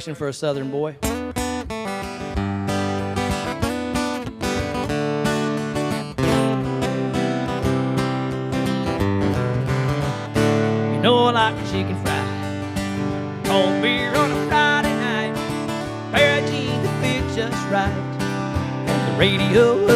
For a Southern boy. You know I like a chicken fried, cold beer on a Friday night, pair of jeans that fit just right, and the radio.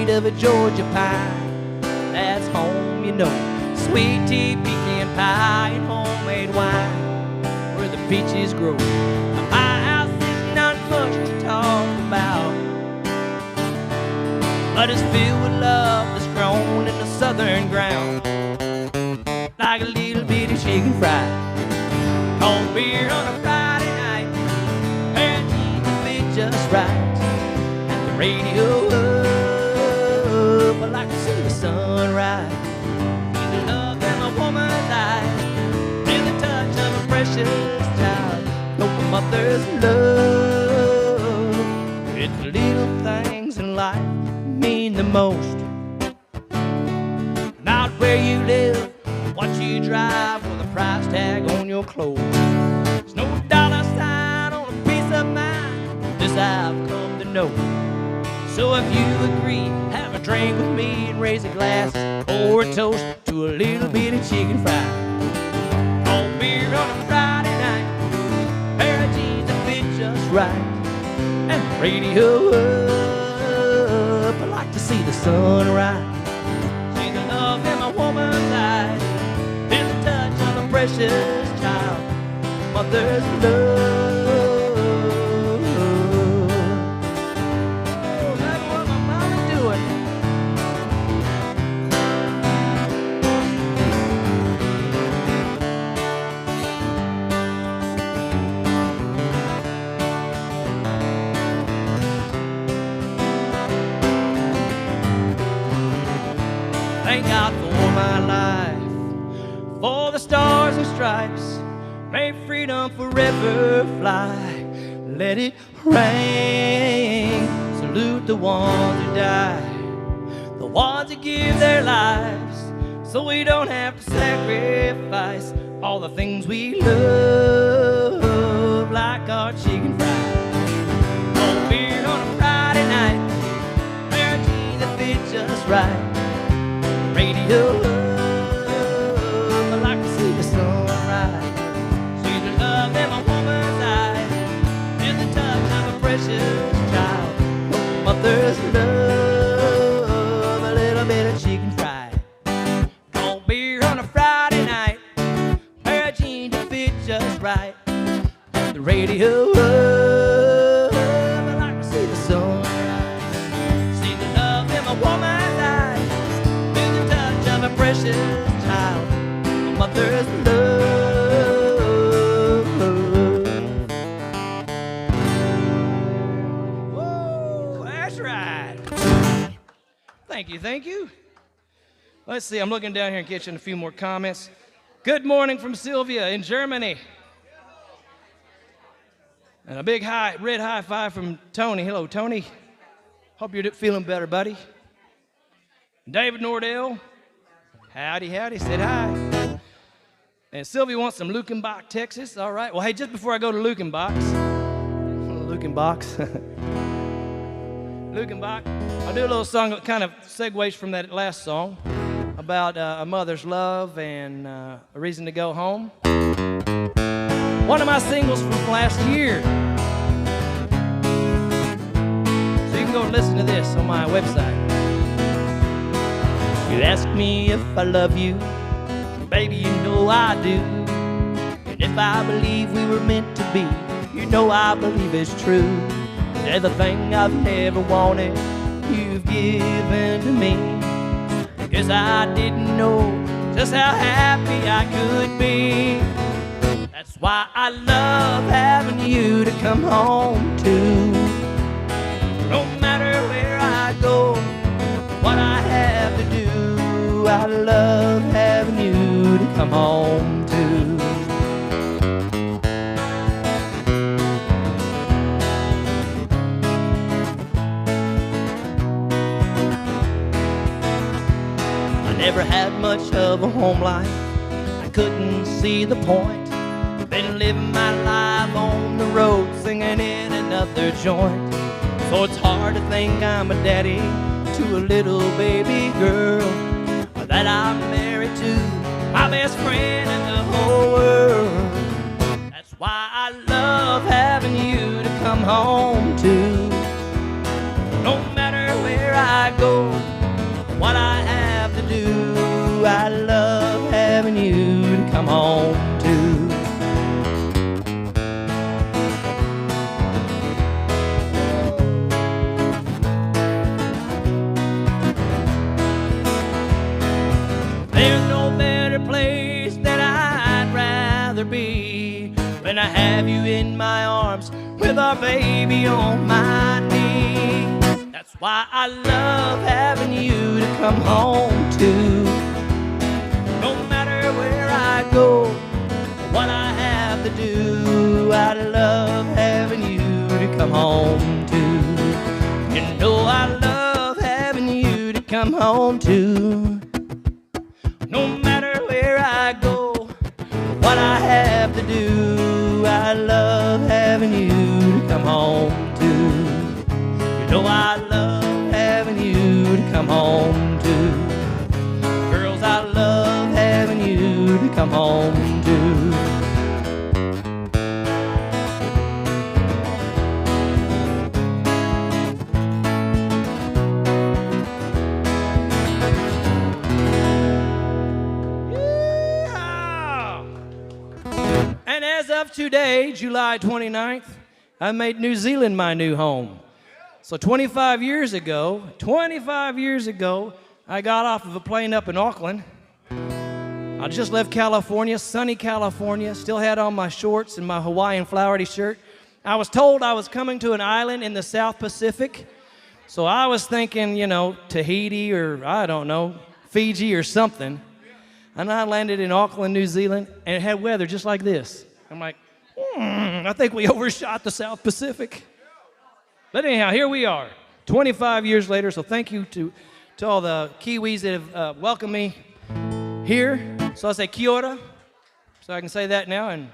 Of a Georgia pine, that's home, you know. Sweet tea, pecan pie, and homemade wine, where the peaches grow. My house is not much to talk about, but it's filled with love that's grown in the southern ground. Like a little bitty chicken fried, cold beer on a Friday night, pair of jeans that fit just right, and the radio. I like to see the sunrise, see the love in a woman's eyes, feel the touch of a precious child, know a mother's love. It's the little things in life mean the most. Not where you live, what you drive, or the price tag on your clothes. There's no dollar sign on a piece of mind, this I've come to know. So if you agree, have a drink with me and raise a glass or a toast to a little bitty chicken fried. Cold beer on a Friday night, pair of jeans that fit just right, and the radio up. I like to see the sunrise, see the love in my woman's eyes, feel the touch of a precious child, mother's love. Thank God for my life, for the stars and stripes. May freedom forever fly. Let it rain. Salute the ones who die, the ones who give their lives, so we don't have to sacrifice all the things we love, like our chicken fried, cold beer on a Friday night, pair of jeans that fit just right. Radio up, I like to see the sunrise, see the love in my woman's eyes, feel the touch of a precious child, mother's love, a little bit of chicken fried, cold beer on a Friday night, pair of jeans that fit just right, the radio up, I like to see the sunrise, see the love in my woman's eyes, a precious child, a mother's love. Whoa, that's right. Thank you, thank you. Let's see, I'm looking down here and catching a few more comments. Good morning from Sylvia in Germany. And a big red high five from Tony. Hello, Tony. Hope you're feeling better, buddy. David Nordell. Howdy, howdy, said hi. And Sylvia wants some Lukenbach, Texas. All right. Well, hey, just before I go to Lukenbach, I'll do a little song that kind of segues from that last song about a mother's love and a reason to go home. One of my singles from last year. So you can go and listen to this on my website. You ask me if I love you, baby, you know I do. And if I believe we were meant to be, you know I believe it's true. 'Cause everything I've never wanted, you've given to me. Because I didn't know just how happy I could be. That's why I love having you to come home to. No matter where I go, what I have to do, I love having you to come home to. never had much of a home life. I couldn't see the point. Been living my life on the road, singing in another joint. So it's hard to think I'm a daddy to a little baby girl that I'm married to, my best friend in the whole world. That's why I love having you to come home to. No matter where I go, what I have to do, I love having you to come home to. There's no better place that I'd rather be than I have you in my arms with our baby on my knee. That's why I love having you to come home to. No matter where I go, what I have to do, I love having you to come home to. You know I love having you to come home to. No matter where I go, what I have to do, I love having you to come home to. You know I love having you to come home to. Girls, I love having you to come home to. And as of today, July 29th, I made New Zealand my new home. So 25 years ago, I got off of a plane up in Auckland. I just left California, sunny California, still had on my shorts and my Hawaiian flowery shirt. I was told I was coming to an island in the South Pacific. So I was thinking, you know, Tahiti or, I don't know, Fiji or something. And I landed in Auckland, New Zealand, and it had weather just like this. I'm like, I think we overshot the South Pacific. But anyhow, here we are, 25 years later, so thank you to all the Kiwis that have welcomed me here. So I say kia ora, so I can say that now, and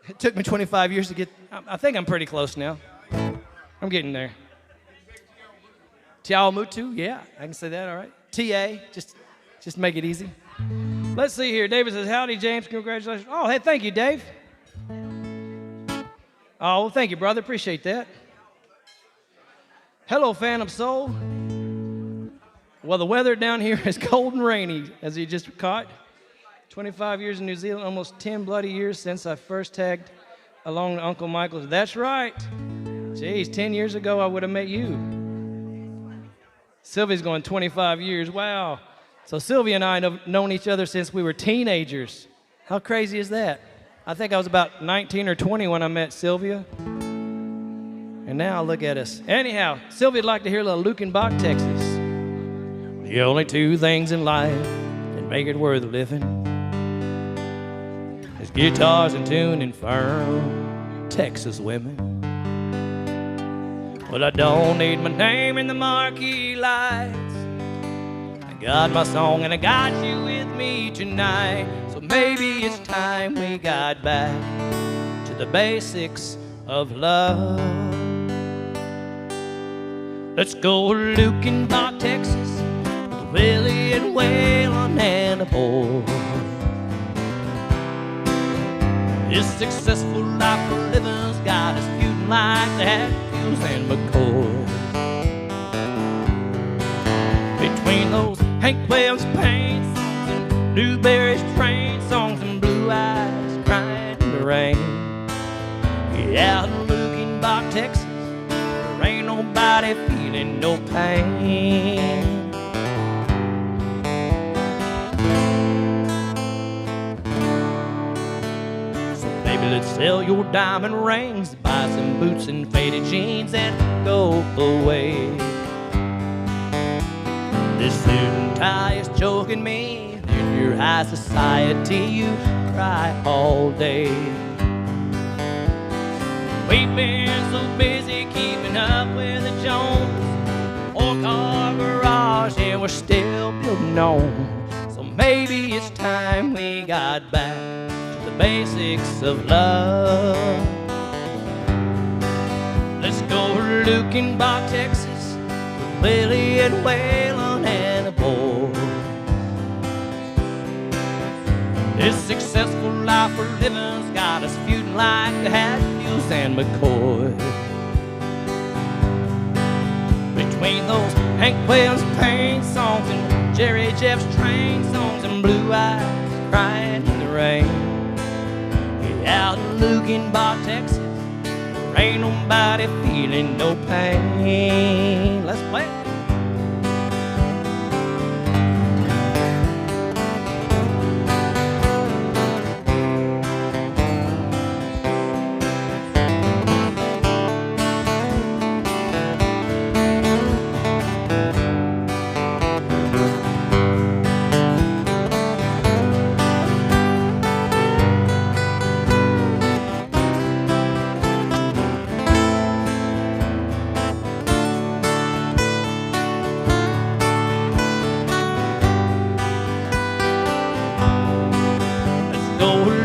it took me 25 years to get, I think I'm pretty close now. I'm getting there. Tiao mutu, yeah, I can say that, all right. TA, just make it easy. Let's see here. David says, howdy, James. Congratulations. Oh, hey, thank you, Dave. Oh, well, thank you, brother. Appreciate that. Hello, Phantom Soul. Well, the weather down here is cold and rainy, as you just caught. 25 years in New Zealand, almost 10 bloody years since I first tagged along to Uncle Michael's. That's right. Jeez, 10 years ago, I would have met you. Sylvia's going 25 years. Wow. So Sylvia and I have known each other since we were teenagers. How crazy is that? I think I was about 19 or 20 when I met Sylvia. And now look at us. Anyhow, Sylvia'd like to hear a little Lukenbach, Texas. The only two things in life that make it worth living is guitars and tuning firm Texas women. Well, I don't need my name in the marquee lights. Got my song and I got you with me tonight. So maybe it's time we got back to the basics of love. Let's go to Lukenbach, Texas, with Willie and Waylon and a boy. This successful life for living's got us feuding like the Hatfields and McCoys. Between those Hank Williams paint songs and Newberry's train songs and Blue Eyes crying in the rain. Yeah, out in Lukenbach, Texas, there ain't nobody feeling no pain. So baby, let's sell your diamond rings, buy some boots and faded jeans and go away. This suit and tie is choking me. In your high society, you cry all day. We've been so busy keeping up with the Jones, or car garage cars, yeah, we're still building on. So maybe it's time we got back to the basics of love. Let's go to Lukenbach, Texas, with Willie and Waylon and a boy. This successful life we're living's got us feuding like the Hatfields and McCoy. Between those Hank Williams pain songs and Jerry Jeff's train songs and Blue Eyes crying in the rain. Out in Lukenbach, Texas, there ain't nobody feeling no pain. Let's play it.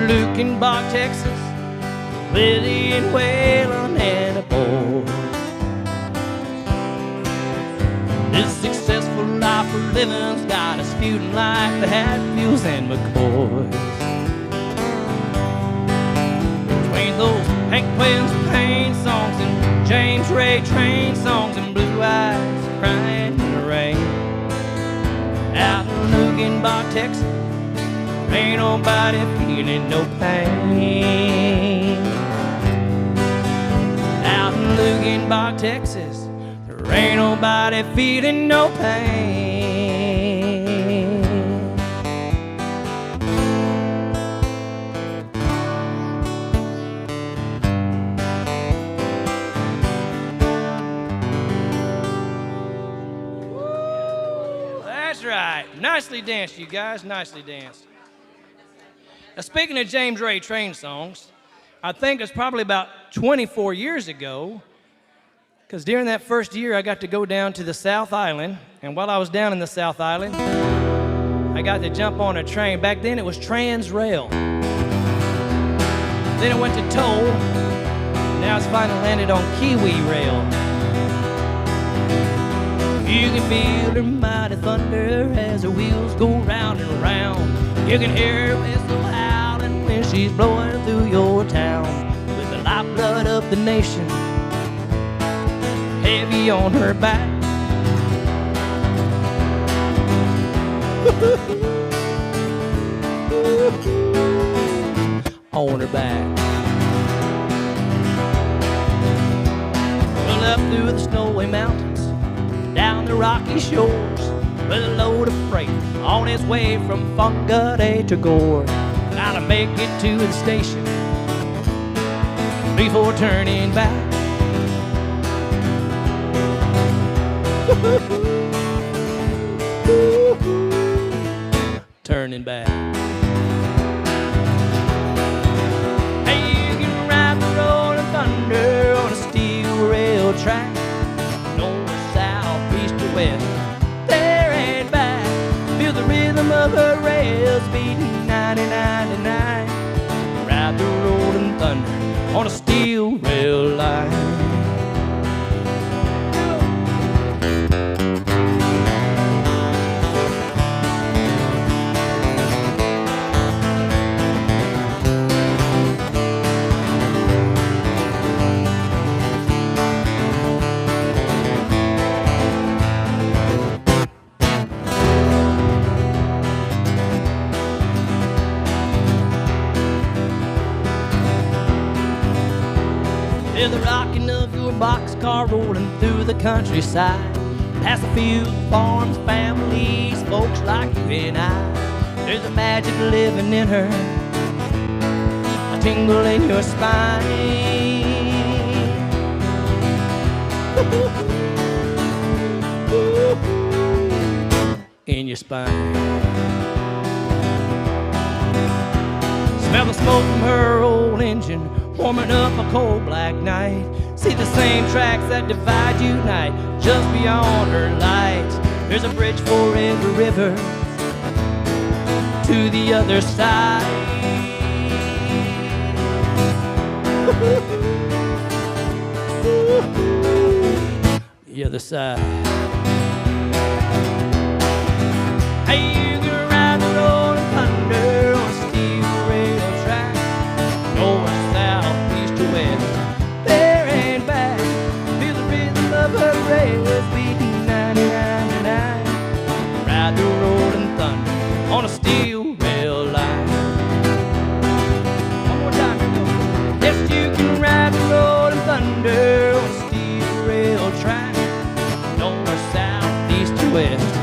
Lukenbach, Texas, Willie and Waylon and a boy. This successful life we're living's got us feuding like the Hatfields and McCoys. Between those Hank Williams pain songs and JamesRay train songs and Blue Eyes crying in the rain. Out in Lukenbach, Texas, ain't nobody feeling no pain. Out in Lukenbach, Texas, there ain't nobody feeling no pain. Woo, that's right. Nicely danced, you guys. Nicely danced. Now, speaking of JamesRay train songs, I think it's probably about 24 years ago, because during that first year I got to go down to the South Island, and while I was down in the South Island, I got to jump on a train. Back then it was Transrail. Then it went to Toll. Now it's finally landed on Kiwi Rail. You can feel the mighty thunder as the wheels go round and round. You can hear her whistle howling when she's blowing through your town. With the lifeblood of the nation heavy on her back. On her back. Well, up through the snowy mountains, down the rocky shores, with a load of freight on its way from Fungaday to Gore. Gotta make it to the station before turning back. Turning back. Hey, you can ride the rolling thunder on a steel rail track, north, south, east or west, there and back. Feel the rhythm of her rails beating 90-99. Ride the rolling thunder on a steel rail line. Hear the rocking of your boxcar rolling through the countryside, past a few farms, families, folks like you and I. There's a magic living in her, a tingle in your spine. In your spine. Smell the smoke from her old engine, warming up a cold black night. See the same tracks that divide unite just beyond her lights. There's a bridge for every river to the other side. The other side. Hey, you can ride the rolling thunder on a steel rail track, north, south, east to west, there and back. Feel the rhythm of her rails beating 99 to 9. Ride the rolling thunder on a steel rail line. One more time, here we go. Yes, you can ride the rolling thunder on a steel rail track, north, south, east to west,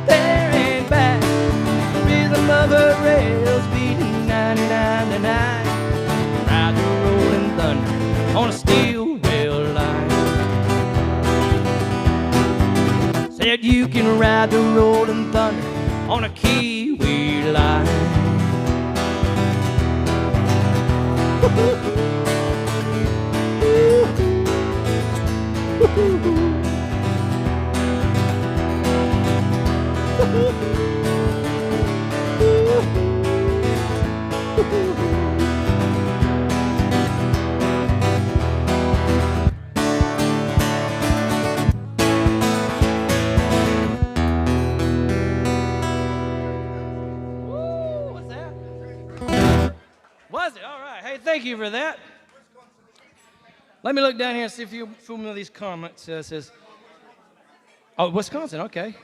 there and back. The rhythm of her rails beating 99 to 9. Ride the rolling thunder on a steel rail line. Said you can ride the rolling thunder on a Kiwi line. Was it? All right. Hey, thank you for that. Let me look down here and see if you're familiar with these comments. It says, oh, Wisconsin, okay.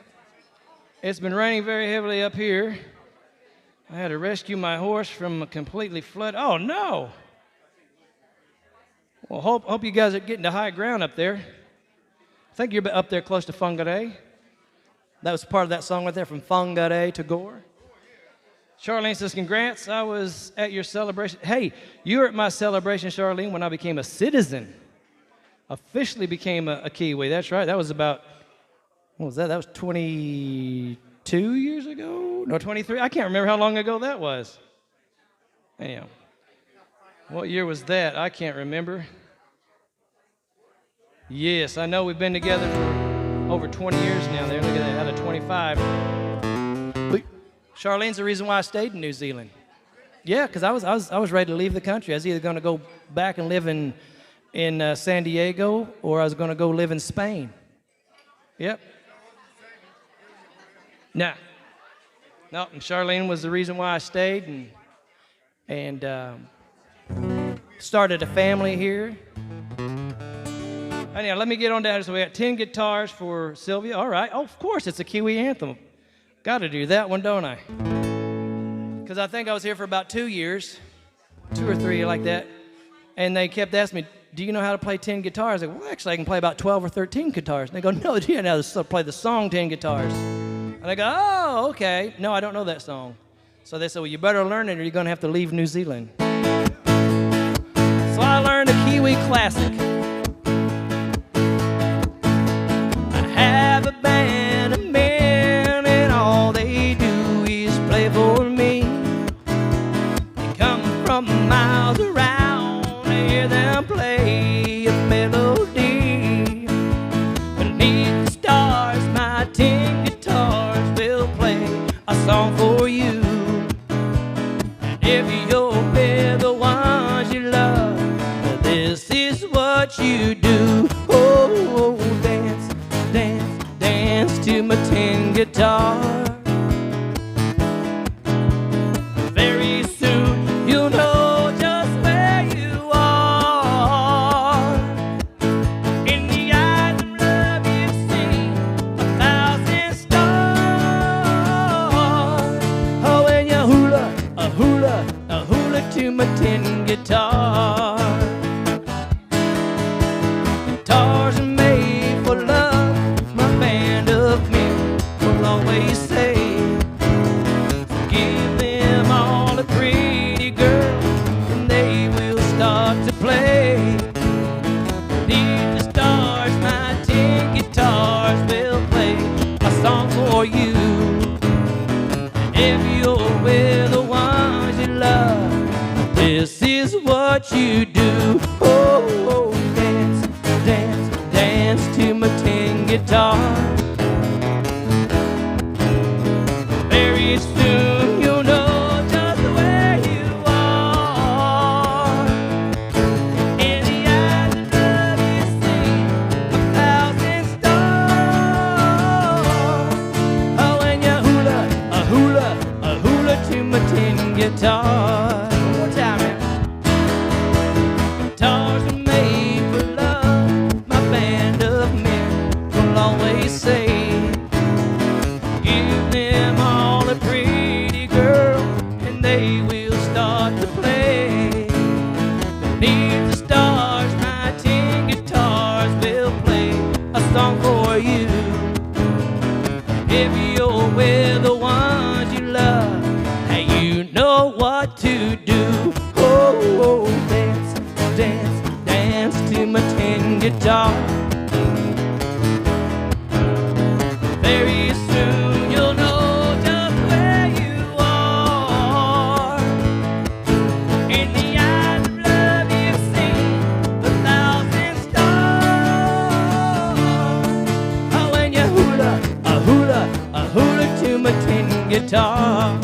It's been raining very heavily up here. I had to rescue my horse from a completely flood. Oh, no. Well, hope you guys are getting to high ground up there. I think you're up there close to Whangarei. That was part of that song right there, From Whangarei to Gore. Charlene says, congrats, I was at your celebration. Hey, you were at my celebration, Charlene, when I became a citizen. Officially became a Kiwi. That's right. That was about, what was that? That was 22 years ago? No, 23. I can't remember how long ago that was. Anyhow, what year was that? I can't remember. Yes, I know we've been together for over 20 years now. There, look at that, out of 25. Charlene's the reason why I stayed in New Zealand. Yeah, because I was ready to leave the country. I was either going to go back and live in San Diego, or I was going to go live in Spain. Yep. No, and Charlene was the reason why I stayed and started a family here. Anyhow, let me get on down. So we got 10 guitars for Sylvia. All right. Oh, of course, it's a Kiwi anthem. Got to do that one, don't I? Because I think I was here for about 2 years, 2 or 3 like that, and they kept asking me, do you know how to play 10 guitars? I go, well, actually, I can play about 12 or 13 guitars. And they go, no, do you know how to play the song 10 guitars? And I go, oh, okay. No, I don't know that song. So they said, well, you better learn it or you're going to have to leave New Zealand. So I learned a Kiwi classic. I have a band of men and all they do is play for me. They come from miles around to hear them play a melody. Beneath the stars, my 10 guitars will play a song for you. And if you're with the ones you love, this is what you do. Oh, dance, dance, dance to my 10 guitar. Very soon you'll know just where you are. In the eyes of love you see 1,000 stars. Oh, and you hula, a hula, a hula to my 10 guitar. Guitars are made for love, my band of men will always say. So give them all a pretty girl and they will start to play. Beneath the stars, my 10 guitars will play a song for you. If you're with the ones you love, this is what you do. Oh, dance, dance, dance to my 10 guitar. tin guitar. Very soon you'll know just where you are. In the eyes of love you've seen 1,000 stars. Oh, when you hula, a hula to my tin guitar.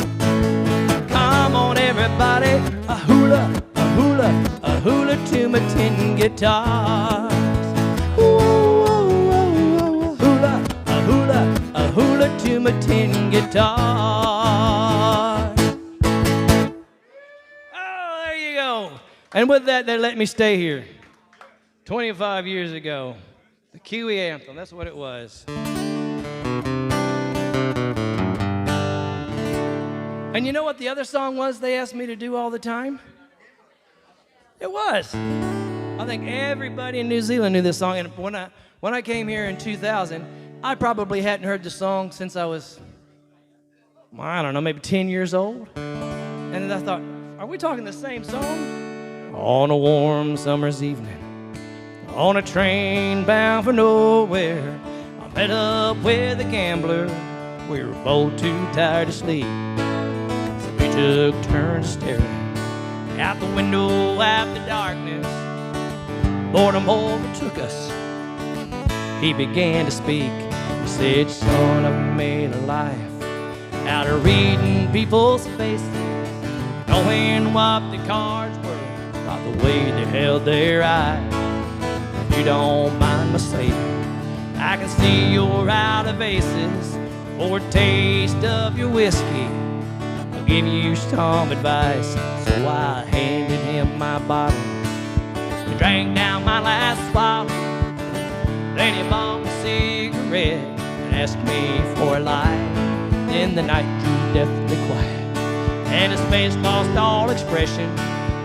Come on everybody, a hula to my tin guitars. Ooh, a hula to my tin guitar. Oh, there you go. And with that, they let me stay here. 25 years ago, the Kiwi anthem, that's what it was. And you know what the other song was they asked me to do all the time? It was. I think everybody in New Zealand knew this song. And when I came here in 2000, I probably hadn't heard the song since I was, I don't know, maybe 10 years old. And I thought, are we talking the same song? On a warm summer's evening, on a train bound for nowhere, I met up with a gambler. We were both too tired to sleep. We took turns staring out the window at the darkness. Boredom overtook us. He began to speak. He said, son, I've made a life out of reading people's faces, knowing what the cards were by the way they held their eyes. If you don't mind my saying, I can see you're out of aces. For a taste of your whiskey, I'll give you some advice. So I handed him my bottle. He drank down my last swallow. Then he bought me a cigarette and asked me for a light. Then the night grew deathly quiet, and his face lost all expression.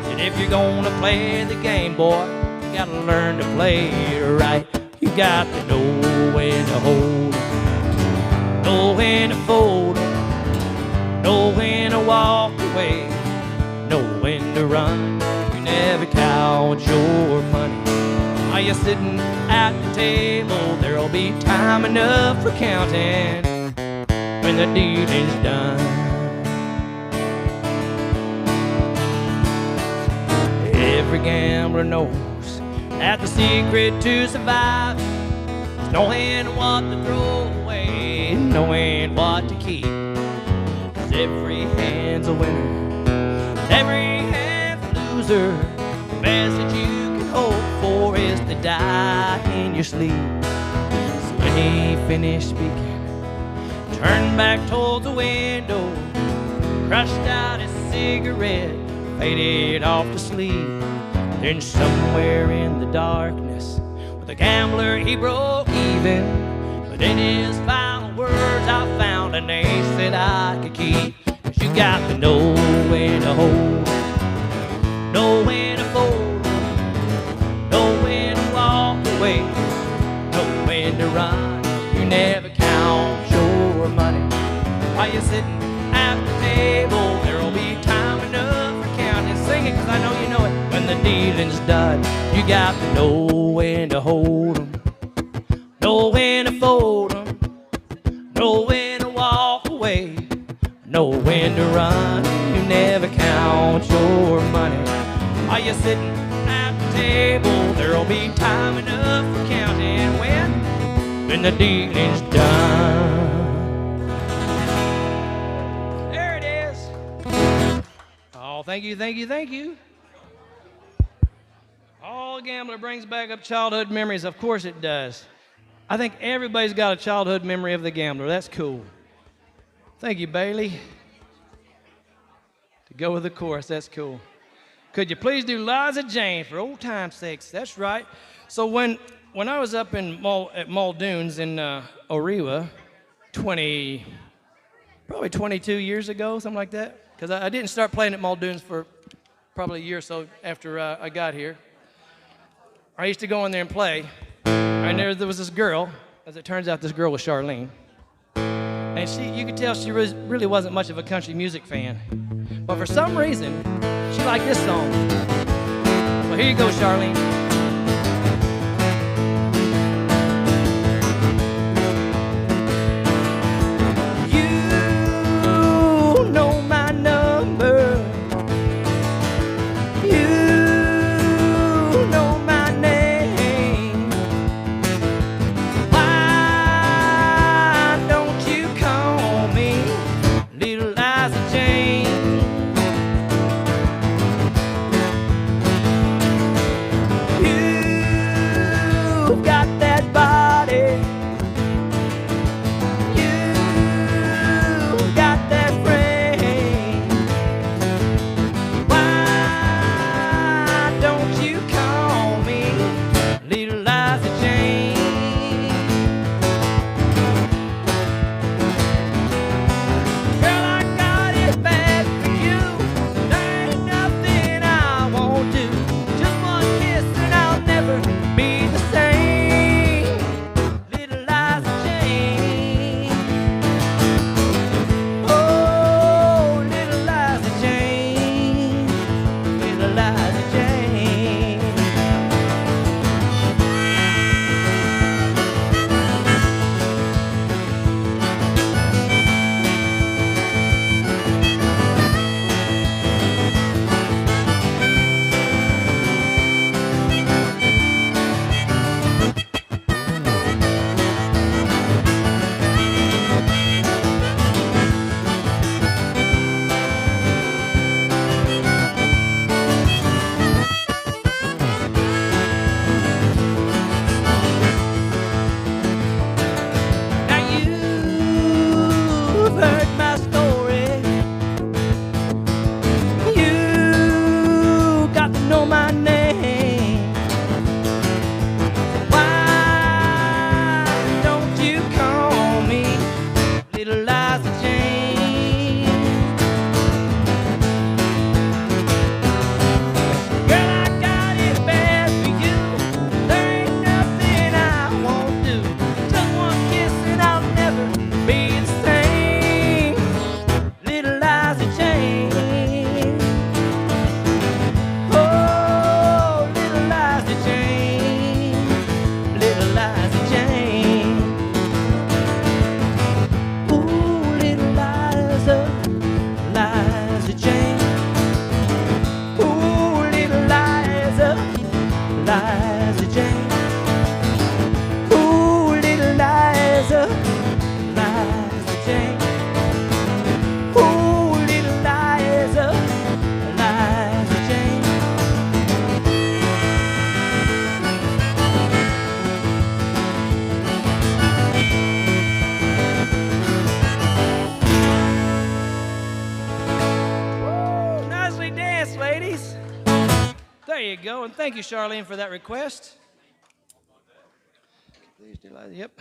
Said, if you're gonna play the game, boy, you gotta learn to play it right. You got to know when to hold 'em, know when to fold 'em, know when to walk away, know when to run. You never count your money while you're sitting at the table. There'll be time enough for counting when the dealing's done. Every gambler knows that the secret to survive is knowing what to throw away, knowing what to keep. 'Cause every hand's a winner, every hand's a loser. The best that you can hope for is to die in your sleep. So when he finished speaking, turned back towards the window, crushed out his cigarette, faded off to sleep. Then somewhere in the darkness, with a gambler he broke even. But in his final words I found an ace that I could keep. 'Cause you got to know when to hold, know when to fold, know when to walk away, know when to run. You never count your money while you're sitting at the table. There'll be time enough for counting. Sing it 'cause I know you know it. When the dealing's done, you got to know when to hold 'em, know when to fold 'em, know when to walk away, know when to run. You never count your money while you're sitting at the table. There'll be time enough for counting when the dealing's done. There it is. Oh, thank you, thank you, thank you. All gambler brings back up childhood memories. Of course it does. I think everybody's got a childhood memory of the gambler. That's cool. Thank you, Bailey. To go with the chorus, that's cool. Could you please do Liza Jane for old time's sakes? That's right. So when I was up in at Muldoon's in Orewa, probably 22 years ago, something like that, because I didn't start playing at Muldoon's for probably a year or so after I got here. I used to go in there and play, and there was this girl. As it turns out, this girl was Charlene. And you could tell she really wasn't much of a country music fan. But for some reason, she liked this song. Well, here you go, Charlene. go. And thank you, Charlene, for that request. Please do like, yep.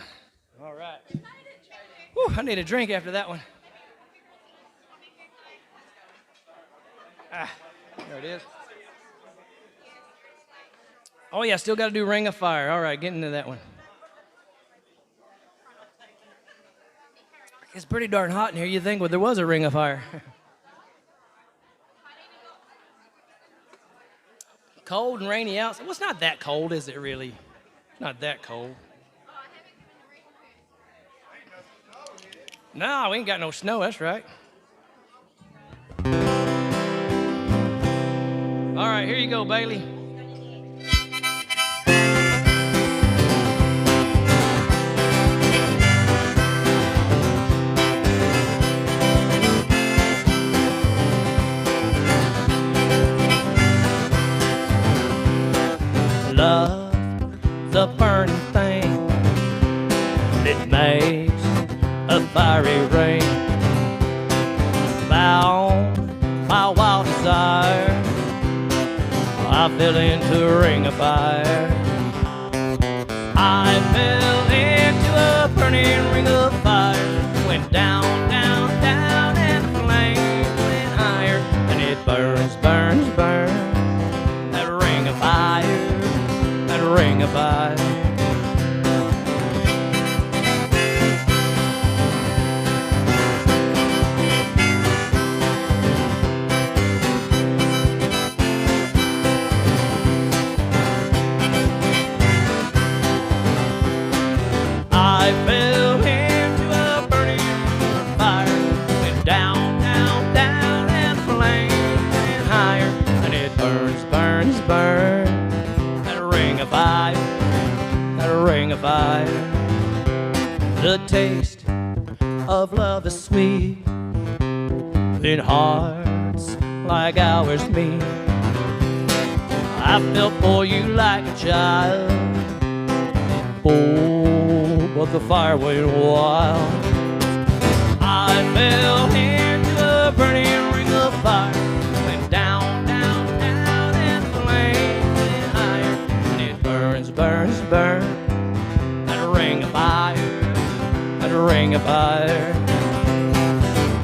All right. Whew, I need a drink after that one. Ah, there it is. Oh, yeah, still got to do Ring of Fire. All right, getting into that one. It's pretty darn hot in here. You'd think there was a Ring of Fire. Cold and rainy outside. Well, it's not that cold, is it really? Not that cold. No, we ain't got no snow, that's right. All right, here you go, Bailey. Love, the burning thing that makes a fiery rain. Bound by wild desire, I fell into a ring of fire. I fell into a burning ring of fire. Went down, down, down, and the flame went higher. And it burns, burns, burns. That ring of fire. Ring of fire. I fell into a burning fire. Went down, down, down, and the flame went higher. And it burns, burns, burns. Fire, that ring of fire. The taste of love is sweet in hearts like ours meet. I felt for you like a child. Oh, but the fire went wild. I fell into a burning ring of fire. Went down, down, down, and the flame went higher. And it burns, burns, burns. That ring of fire, that ring of fire.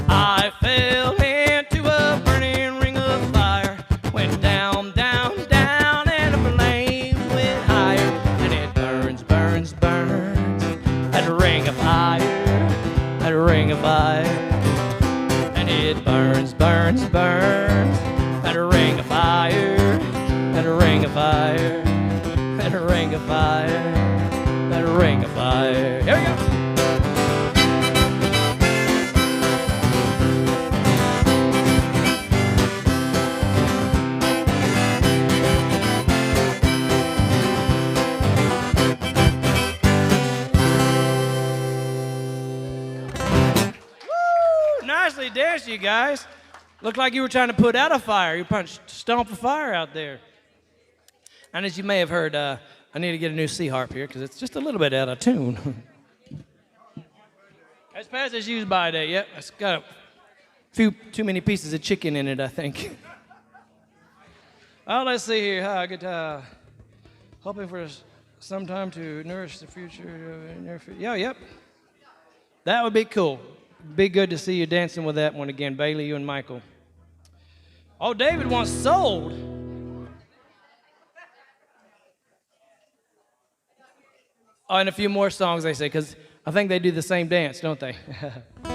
I fell into a burning ring of fire. Went down, down, down, and the flame went higher. And it burns, burns, burns. That ring of fire, that ring of fire. And it burns, burns, burns. That ring of fire, that ring of fire, that ring of fire, that ring of fire. Here we go. Nicely danced, you guys. Looked like you were trying to put out a fire. You trying to stomp a fire out there. And as you may have heard, I need to get a new C-harp here because it's just a little bit out of tune. As fast as used by today. Yep, it's got a few too many pieces of chicken in it, I think. Oh, let's see here. How good. Hoping for some time to nourish the future. Yeah, yep. That would be cool. Be good to see you dancing with that one again, Bailey, you and Michael. Oh, David wants Sold. Oh, and a few more songs, they say, because I think they do the same dance, don't they? All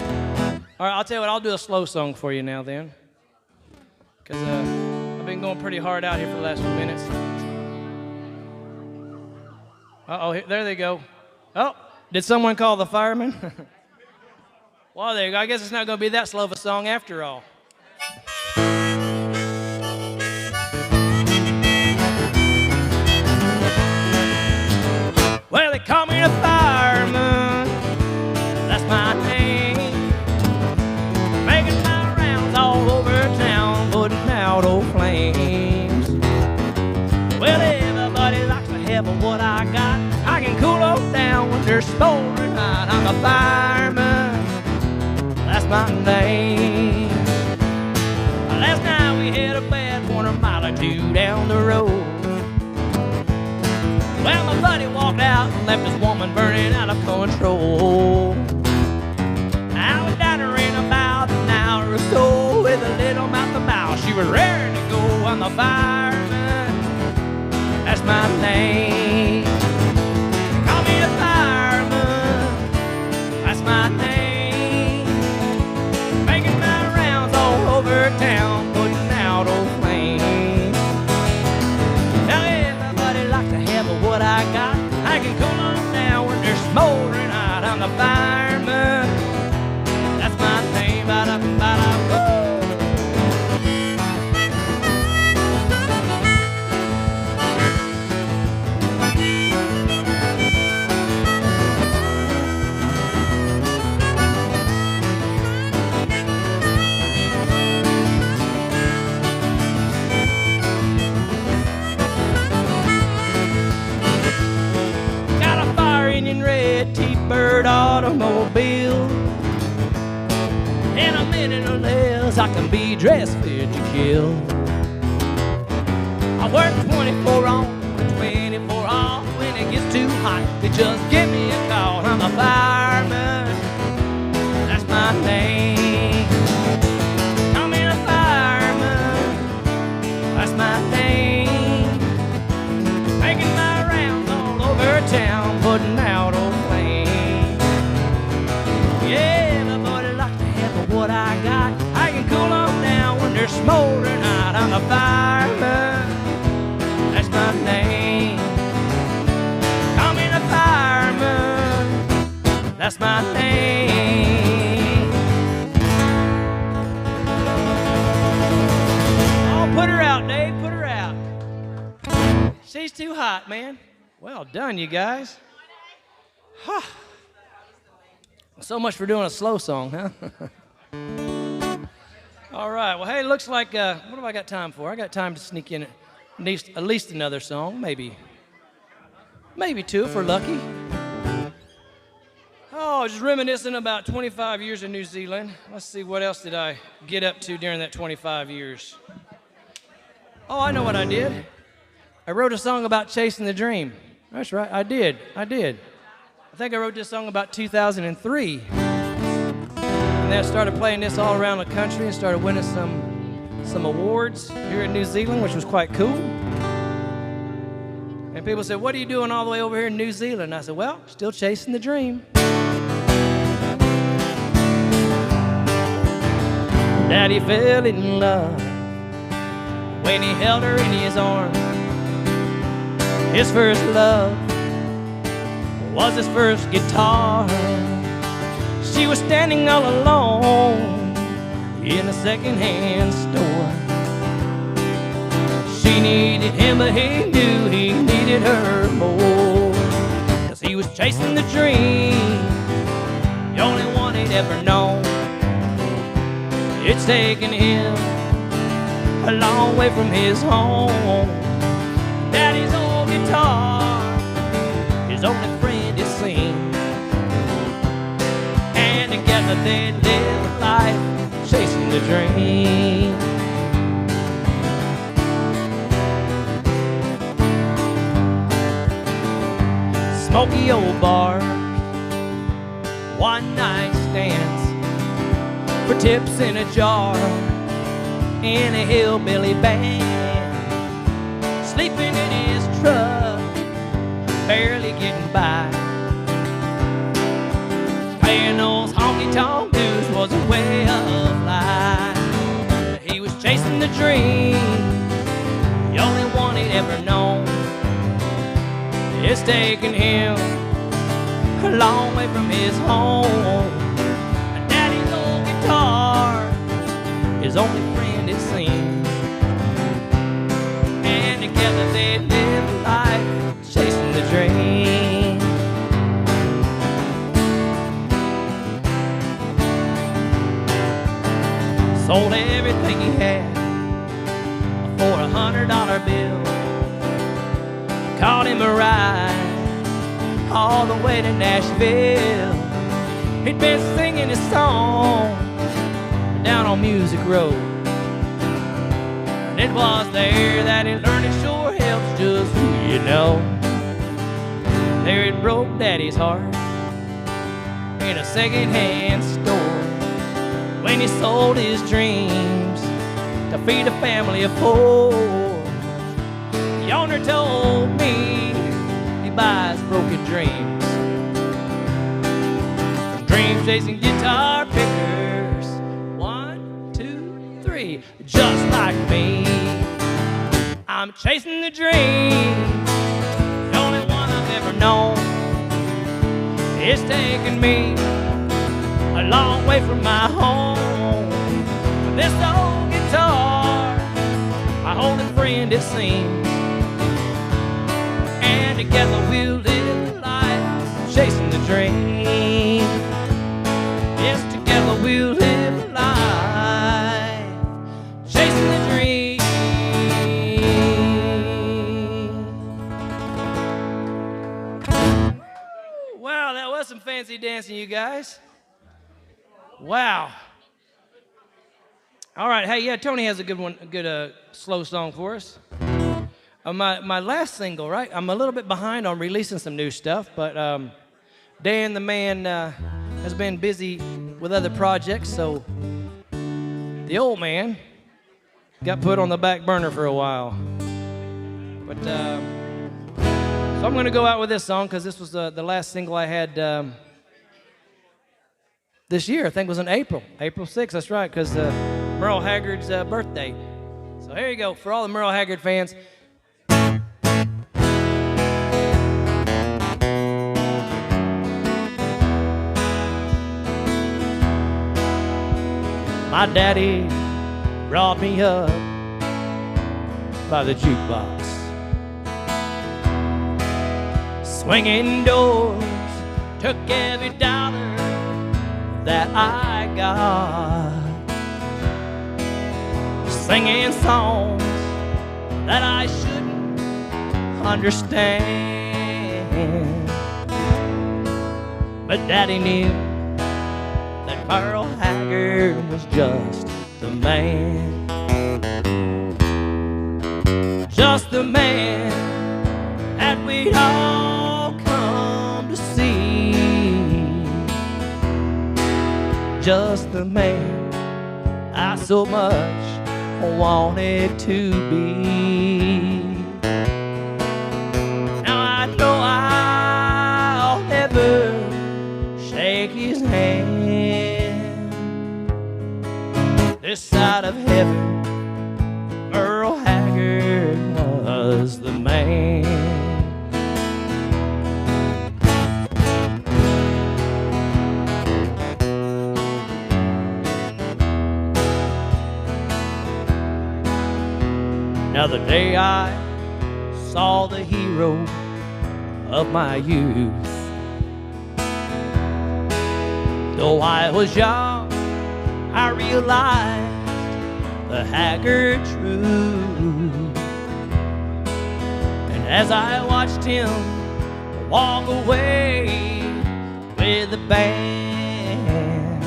right, I'll tell you what, I'll do a slow song for you now then. Because I've been going pretty hard out here for the last few minutes. Uh-oh, there they go. Oh, did someone call the fireman? Well, there you go. I guess it's not going to be that slow of a song after all. Well, they call me the fireman. That's my name. Making my rounds all over town, putting out old flames. Well, everybody likes to have what I got. I can cool them down when they're smoldering hot. I'm a fireman. That's my name. Last night we had a bad one a mile or two down the road. Well, my buddy walked out and left his woman burning out of control. I was down there in about an hour or so with a little mouth to mouth. She was raring to go. I'm the fireman. That's my name. Call me the fireman. That's my name. Making my rounds all over town, putting out old flames. Now everybody likes to have what I got. I can cool them down when they're smoldering hot. I'm the fireman. That's my name. Ba-da-ba-da-woo. Red T-Bird automobile. In a minute or less, I can be dressed fit to kill. I work 24 on, 24 off. When it gets too hot, they just give me a call. I'm a fireman. That's my name. I'm a fireman. That's my name. Making my rounds all over town, putting out old flames. Yeah, my buddy likes to have what I got. I can cool them down when they're smoldering hot. I'm the fireman. That's my name. Call me the fireman. That's my name. Oh, put her out, Dave. Put her out. She's too hot, man. Well done, you guys. Huh. So much for doing a slow song, huh? All right. Well, hey, looks like, what have I got time for? I got time to sneak in at least another song, maybe two if we're lucky. Oh, just reminiscing about 25 years in New Zealand. Let's see, what else did I get up to during that 25 years? Oh, I know what I did. I wrote a song about chasing the dream. That's right, I did. I think I wrote this song about 2003. And then I started playing this all around the country and started winning some awards here in New Zealand, which was quite cool. And people said, what are you doing all the way over here in New Zealand? And I said, well, still chasing the dream. Daddy fell in love when he held her in his arms. His first love was his first guitar. She was standing all alone in a second-hand store. She needed him, but he knew he needed her more. 'Cause he was chasing the dream, the only one he'd ever known. It's taken him a long way from his home. Daddy's old guitar, his only friend, it seemed. And together they lived life, chasing the dream. Smoky old bar, one night stands for tips in a jar, in a hillbilly band. Sleeping in his truck, barely getting by. Playing those honky-tonk blues was a way of life. He was chasing the dream, the only one he'd ever known. It's taken him a long way from his home. And Daddy's old guitar, his only friend it seems. And together they lived life, chasing the dream. Sold everything he had for $100 bill. Caught him a ride all the way to Nashville. He'd been singing his song down on Music Road. And it was there that he learned it sure helps just who you know. broke Daddy's heart in a second-hand store when he sold his dreams to feed a family of four. The owner told me he buys broken dreams from dream chasing guitar pickers. 1, 2, 3, just like me. I'm chasing the dream, the only one I've ever known. It's taking me a long way from my home. With this old guitar, my only friend it seems, and together we'll live life chasing the dream. Yes, together we'll live life chasing the dream. Wow, that was some fancy dancing, you guys. Wow. All right, hey, yeah, Tony has a good one, a good slow song for us. My last single, right? I'm a little bit behind on releasing some new stuff, but Dan, the man, has been busy with other projects, so the old man got put on the back burner for a while. But so I'm going to go out with this song because this was the last single I had this year. I think it was in April 6th, that's right, because Merle Haggard's birthday. So here you go, for all the Merle Haggard fans. My daddy brought me up by the jukebox, swinging doors, took every dollar that I got, singing songs that I shouldn't understand. But Daddy knew that Merle Haggard was just the man, just the man that we'd all come to see, just the man I so much wanted to be. Now I know I'll never shake his hand this side of heaven. Merle Haggard was the man. Now the day I saw the hero of my youth, though I was young, I realized the Haggard truth. And as I watched him walk away with the band,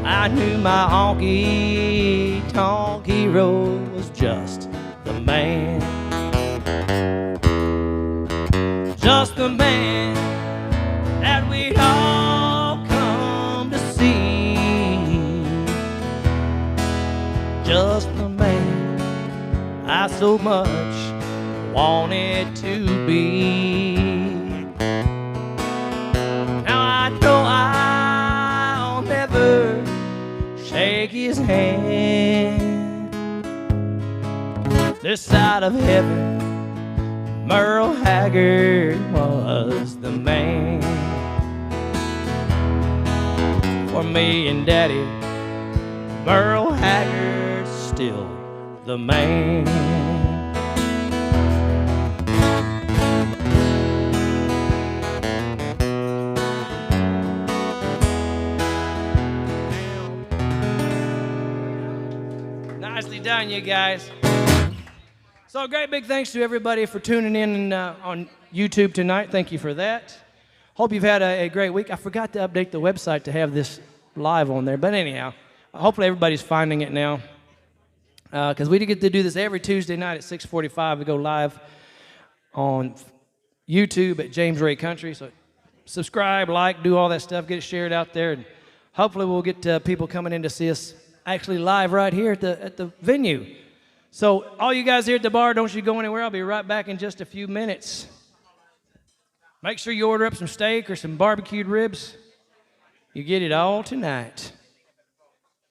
I knew my honky-tonk hero was just the man, just the man that we'd all come to see, just the man I so much wanted to be. Now I know I'll never shake his hand this side of heaven. Merle Haggard was the man. For me and Daddy, Merle Haggard's still the man. Nicely done, you guys. So a great big thanks to everybody for tuning in on YouTube tonight. Thank you for that. Hope you've had a great week. I forgot to update the website to have this live on there. But anyhow, hopefully everybody's finding it now. Because we get to do this every Tuesday night at 6:45. We go live on YouTube at JamesRay Country. So subscribe, like, do all that stuff, get it shared out there, and hopefully we'll get people coming in to see us actually live right here at the venue. So all you guys here at the bar, don't you go anywhere. I'll be right back in just a few minutes. Make sure you order up some steak or some barbecued ribs. You get it all tonight.